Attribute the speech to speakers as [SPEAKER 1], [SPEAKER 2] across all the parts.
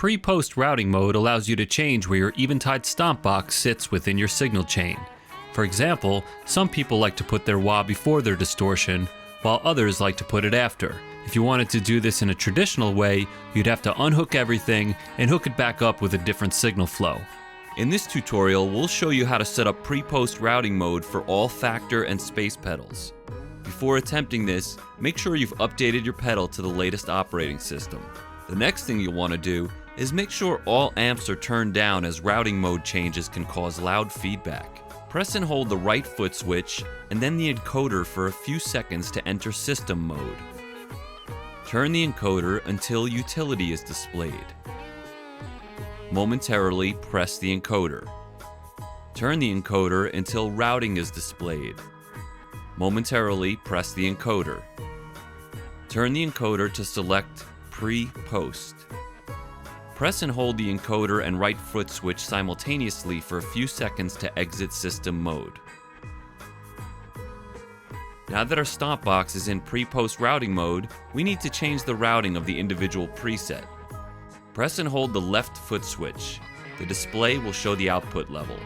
[SPEAKER 1] Pre-post routing mode allows you to change where your Eventide stomp box sits within your signal chain. For example, some people like to put their wah before their distortion, while others like to put it after. If you wanted to do this in a traditional way, you'd have to unhook everything and hook it back up with a different signal flow.
[SPEAKER 2] In this tutorial, we'll show you how to set up pre-post routing mode for all factor and space pedals. Before attempting this, make sure you've updated your pedal to the latest operating system. The next thing you'll want to do is make sure all amps are turned down, as routing mode changes can cause loud feedback. Press and hold the right foot switch and then the encoder for a few seconds to enter system mode. Turn the encoder until utility is displayed. Momentarily press the encoder. Turn the encoder until routing is displayed. Momentarily press the encoder. Turn the encoder to select pre-post. Press and hold the encoder and right foot switch simultaneously for a few seconds to exit system mode. Now that our stomp box is in pre-post routing mode, we need to change the routing of the individual preset. Press and hold the left foot switch. The display will show the output level.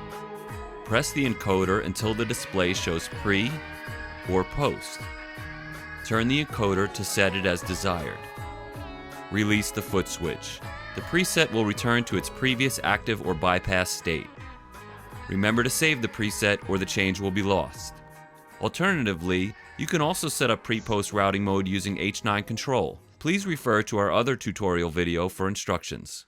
[SPEAKER 2] Press the encoder until the display shows pre or post. Turn the encoder to set it as desired. Release the foot switch. The preset will return to its previous active or bypass state. Remember to save the preset or the change will be lost. Alternatively, you can also set up pre-post routing mode using H9 control. Please refer to our other tutorial video for instructions.